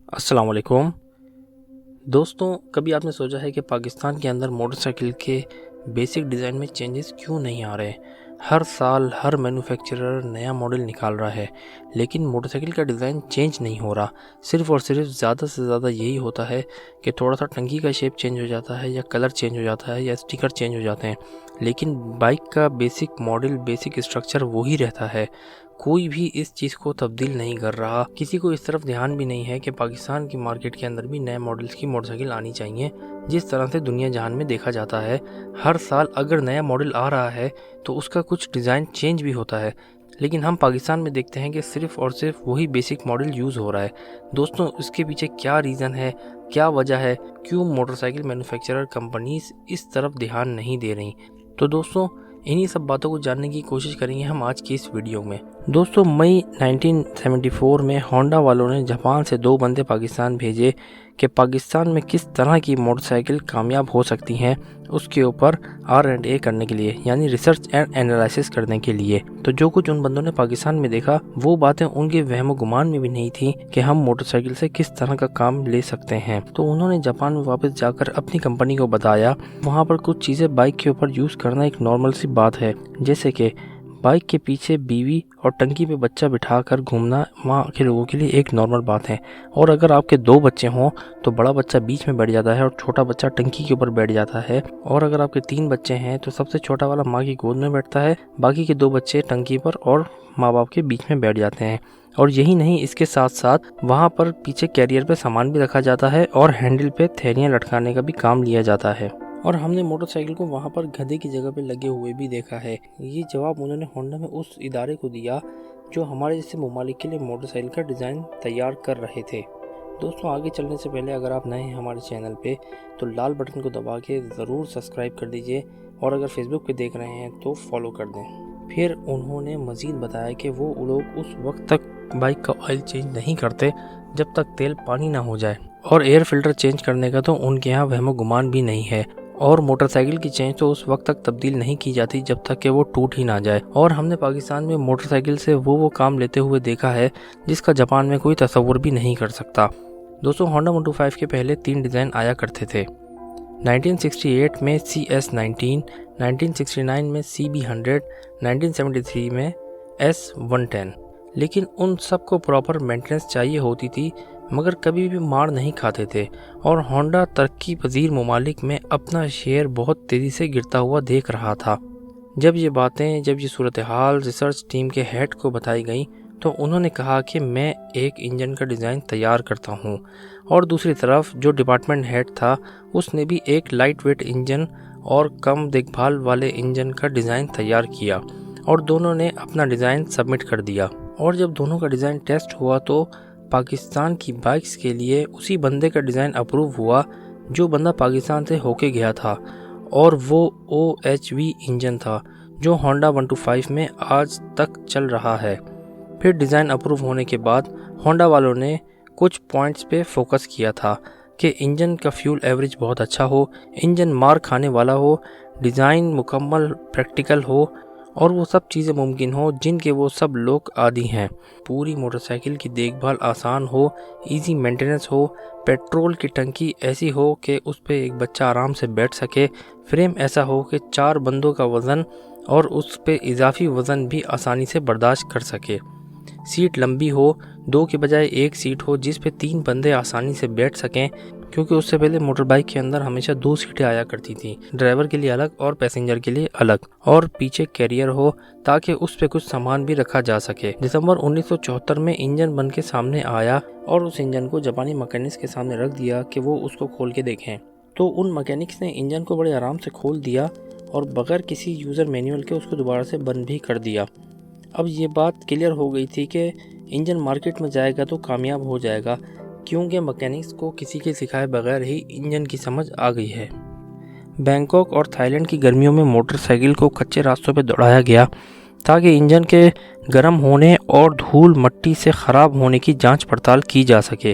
السلام علیکم دوستوں، کبھی آپ نے سوچا ہے کہ پاکستان کے اندر موٹر سائیکل کے بیسک ڈیزائن میں چینجز کیوں نہیں آ رہے؟ ہر سال ہر مینوفیکچرر نیا ماڈل نکال رہا ہے، لیکن موٹر سائیکل کا ڈیزائن چینج نہیں ہو رہا۔ صرف اور صرف زیادہ سے زیادہ یہی ہوتا ہے کہ تھوڑا سا ٹنکی کا شیپ چینج ہو جاتا ہے، یا کلر چینج ہو جاتا ہے، یا اسٹیکر چینج ہو جاتے ہیں، لیکن بائک کا بیسک ماڈل، بیسک اسٹرکچر وہی رہتا ہے۔ کوئی بھی اس چیز کو تبدیل نہیں کر رہا۔ کسی کو اس طرف دھیان بھی نہیں ہے کہ پاکستان کی مارکیٹ کے اندر بھی نئے ماڈلز کی موٹر سائیکل آنی چاہیے، جس طرح سے دنیا جہان میں دیکھا جاتا ہے۔ ہر سال اگر نیا ماڈل آ رہا ہے تو اس کا کچھ ڈیزائن چینج بھی ہوتا ہے، لیکن ہم پاکستان میں دیکھتے ہیں کہ صرف اور صرف وہی بیسک ماڈل یوز ہو رہا ہے۔ دوستوں، اس کے پیچھے کیا ریزن ہے، کیا وجہ ہے، کیوں موٹر سائیکل مینوفیکچرر کمپنیز اس طرف دھیان نہیں دے رہی؟ تو دوستوں، انہی سب باتوں کو جاننے کی کوشش کریں گے ہم آج کی اس ویڈیو میں۔ دوستوں، مئی 1974 میں ہونڈا والوں نے جاپان سے 2 بندے پاکستان بھیجے کہ پاکستان میں کس طرح کی موٹر سائیکل کامیاب ہو سکتی ہیں، اس کے اوپر R&A کرنے کے لیے، یعنی ریسرچ اینڈ انالائسس کرنے کے لیے۔ تو جو کچھ ان بندوں نے پاکستان میں دیکھا، وہ باتیں ان کے وہم و گمان میں بھی نہیں تھیں کہ ہم موٹر سائیکل سے کس طرح کا کام لے سکتے ہیں۔ تو انہوں نے جاپان میں واپس جا کر اپنی کمپنی کو بتایا، وہاں پر کچھ چیزیں بائک کے اوپر یوز کرنا ایک نارمل سی بات ہے، جیسے کہ بائک کے پیچھے بیوی اور ٹنکی پہ بچہ بٹھا کر گھومنا وہاں کے لوگوں کے لیے ایک نارمل بات ہے۔ اور اگر آپ کے 2 بچے ہوں تو بڑا بچہ بیچ میں بیٹھ جاتا ہے اور چھوٹا بچہ ٹنکی کے اوپر بیٹھ جاتا ہے، اور اگر آپ کے 3 بچے ہیں تو سب سے چھوٹا والا ماں کی گود میں بیٹھتا ہے، باقی کے 2 بچے ٹنکی پر اور ماں باپ کے بیچ میں بیٹھ جاتے ہیں۔ اور یہی نہیں، اس کے ساتھ ساتھ وہاں پر پیچھے کیریئر پہ سامان بھی رکھا جاتا ہے اور ہینڈل پہ تھیلیاں لٹکانے کا بھی کام لیا جاتا ہے۔ اور ہم نے موٹر سائیکل کو وہاں پر گدھے کی جگہ پہ لگے ہوئے بھی دیکھا ہے۔ یہ جواب انہوں نے ہونڈا میں اس ادارے کو دیا جو ہمارے جیسے ممالک کے لیے موٹر سائیکل کا ڈیزائن تیار کر رہے تھے۔ دوستوں، آگے چلنے سے پہلے اگر آپ نئے ہیں ہمارے چینل پہ تو لال بٹن کو دبا کے ضرور سبسکرائب کر دیجئے، اور اگر فیس بک پہ دیکھ رہے ہیں تو فالو کر دیں۔ پھر انہوں نے مزید بتایا کہ وہ لوگ اس وقت تک بائک کا آئل چینج نہیں کرتے جب تک تیل پانی نہ ہو جائے، اور ایئر فلٹر چینج کرنے کا تو ان کے ہاں وہم و گمان بھی نہیں ہے، اور موٹر سائیکل کی چینج تو اس وقت تک تبدیل نہیں کی جاتی جب تک کہ وہ ٹوٹ ہی نہ جائے۔ اور ہم نے پاکستان میں موٹر سائیکل سے وہ کام لیتے ہوئے دیکھا ہے جس کا جاپان میں کوئی تصور بھی نہیں کر سکتا۔ دوستوں، ہونڈا 125 کے پہلے 3 ڈیزائن آیا کرتے تھے۔ 1968 میں CS19، 1969 میں CB100، 1973 میں S110۔ لیکن ان سب کو پراپر مینٹیننس چاہیے ہوتی تھی، مگر کبھی بھی مار نہیں کھاتے تھے، اور ہونڈا ترقی پذیر ممالک میں اپنا شیئر بہت تیزی سے گرتا ہوا دیکھ رہا تھا۔ جب یہ صورتحال ریسرچ ٹیم کے ہیڈ کو بتائی گئی تو انہوں نے کہا کہ میں ایک انجن کا ڈیزائن تیار کرتا ہوں، اور دوسری طرف جو ڈپارٹمنٹ ہیڈ تھا اس نے بھی ایک لائٹ ویٹ انجن اور کم دیکھ بھال والے انجن کا ڈیزائن تیار کیا، اور دونوں نے اپنا ڈیزائن سبمٹ کر دیا۔ اور جب دونوں کا ڈیزائن ٹیسٹ ہوا تو پاکستان کی بائکس کے لیے اسی بندے کا ڈیزائن اپروو ہوا جو بندہ پاکستان سے ہو کے گیا تھا، اور وہ OHV انجن تھا جو ہونڈا 125 میں آج تک چل رہا ہے۔ پھر ڈیزائن اپروو ہونے کے بعد ہونڈا والوں نے کچھ پوائنٹس پہ فوکس کیا تھا کہ انجن کا فیول ایوریج بہت اچھا ہو، انجن مار کھانے والا ہو، ڈیزائن مکمل پریکٹیکل ہو، اور وہ سب چیزیں ممکن ہو جن کے وہ سب لوگ عادی ہیں۔ پوری موٹر سائیکل کی دیکھ بھال آسان ہو، ایزی مینٹیننس ہو، پیٹرول کی ٹنکی ایسی ہو کہ اس پہ ایک بچہ آرام سے بیٹھ سکے، فریم ایسا ہو کہ 4 بندوں کا وزن اور اس پہ اضافی وزن بھی آسانی سے برداشت کر سکے، سیٹ لمبی ہو، 2 کے بجائے 1 سیٹ ہو جس پہ 3 بندے آسانی سے بیٹھ سکیں، کیونکہ اس سے پہلے موٹر بائک کے اندر ہمیشہ 2 سیٹیں آیا کرتی تھیں، ڈرائیور کے لیے الگ اور پیسنجر کے لیے الگ، اور پیچھے کیریئر ہو تاکہ اس پہ کچھ سامان بھی رکھا جا سکے۔ دسمبر 1974 میں انجن بن کے سامنے آیا، اور اس انجن کو جاپانی مکینکس کے سامنے رکھ دیا کہ وہ اس کو کھول کے دیکھیں۔ تو ان مکینکس نے انجن کو بڑے آرام سے کھول دیا اور بغیر کسی یوزر مینول کے اس کو دوبارہ سے بند بھی کر دیا۔ اب یہ بات کلیئر ہو گئی تھی کہ انجن مارکیٹ میں جائے گا تو کامیاب ہو جائے گا، کیونکہ مکینکس کو کسی کے سکھائے بغیر ہی انجن کی سمجھ آ گئی ہے۔ بینکاک اور تھائی لینڈ کی گرمیوں میں موٹر سائیکل کو کچے راستوں پہ دوڑایا گیا تاکہ انجن کے گرم ہونے اور دھول مٹی سے خراب ہونے کی جانچ پڑتال کی جا سکے۔